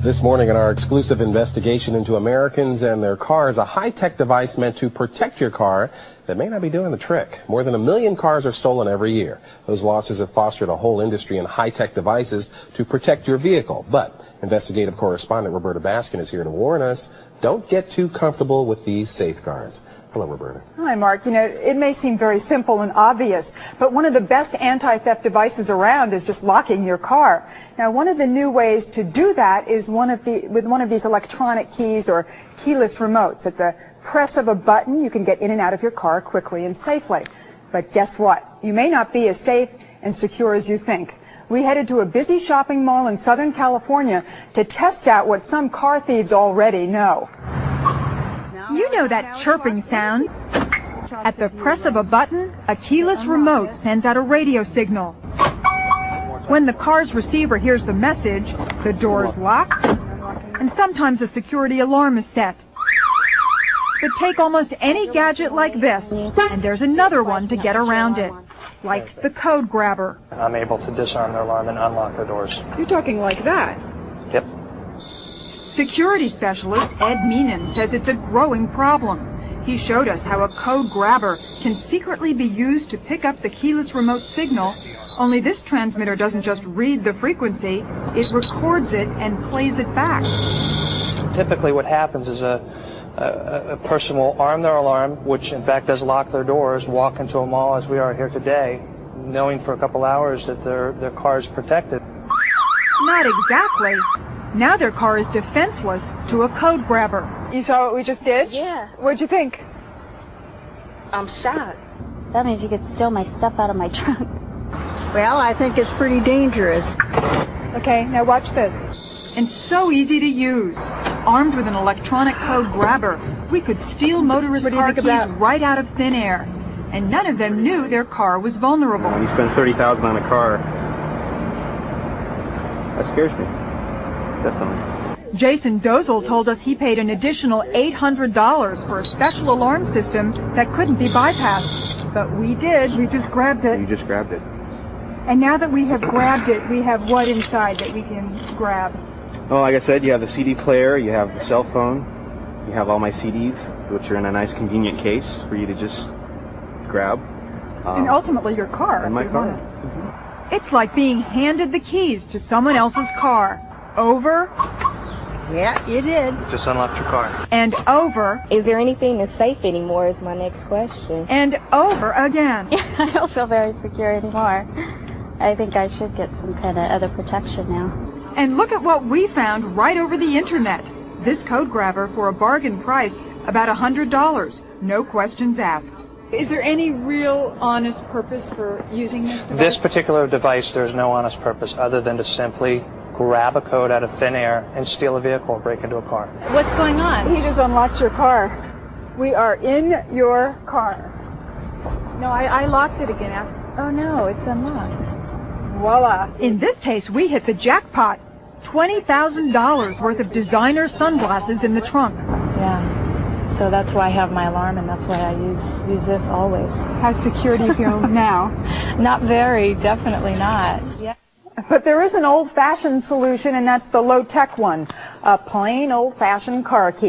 This morning in our exclusive investigation into Americans and their cars, a high-tech device meant to protect your car that may not be doing the trick. More than 1 million cars are stolen every year. Those losses have fostered a whole industry in high-tech devices to protect your vehicle. But investigative correspondent Roberta Baskin is here to warn us, don't get too comfortable with these safeguards. Hello, Roberta. Hi, Mark. You know, it may seem very simple and obvious, but one of the best anti-theft devices around is just locking your car. Now, one of the new ways to do that is with one of these electronic keys or keyless remotes. At the press of a button, you can get in and out of your car quickly and safely. But guess what? You may not be as safe and secure as you think. We headed to a busy shopping mall in Southern California to test out what some car thieves already know. You know that chirping sound. At the press of a button, a keyless remote sends out a radio signal. When the car's receiver hears the message, the doors lock, and sometimes a security alarm is set. But take almost any gadget like this, and there's another one to get around it, like the code grabber. I'm able to disarm their alarm and unlock their doors. You're talking like that? Yep. Security specialist Ed Meenan says it's a growing problem. He showed us how a code grabber can secretly be used to pick up the keyless remote signal, only this transmitter doesn't just read the frequency, it records it and plays it back. Typically what happens is a person will arm their alarm, which in fact does lock their doors, walk into a mall as we are here today, knowing for a couple hours that their car is protected. Not exactly. Now their car is defenseless to a code grabber. You saw what we just did? Yeah. What'd you think? I'm shocked. That means you could steal my stuff out of my trunk. Well, I think it's pretty dangerous. Okay, now watch this. And so easy to use. Armed with an electronic code grabber, we could steal motorist car keys right out of thin air. And none of them knew their car was vulnerable. When you spend $30,000 on a car, that scares me. Definitely. Jason Dozel told us he paid an additional $800 for a special alarm system that couldn't be bypassed. But we did. We just grabbed it. You just grabbed it. And now that we have grabbed it, we have what inside that we can grab? Well, like I said, you have the CD player, you have the cell phone, you have all my CDs, which are in a nice convenient case for you to just grab. And ultimately your car. And my car. It's like being handed the keys to someone else's car. Over. Yeah, you did. Just unlocked your car. And over. Is there anything that's safe anymore is my next question. And over again. I don't feel very secure anymore. I think I should get some kind of other protection now. And look at what we found right over the internet. This code grabber for a bargain price, about $100. No questions asked. Is there any real honest purpose for using this device? This particular device, there's no honest purpose other than to simply grab a code out of thin air and steal a vehicle or break into a car. What's going on? He just unlocked your car. We are in your car. No, I locked it again. Oh no, it's unlocked. Voila. In this case, we hit the jackpot. $20,000 worth of designer sunglasses in the trunk. Yeah. So that's why I have my alarm, and that's why I use this always. How secure do you feel now? Not very, definitely not. Yeah. But there is an old-fashioned solution, and that's the low-tech one. A plain old-fashioned car key.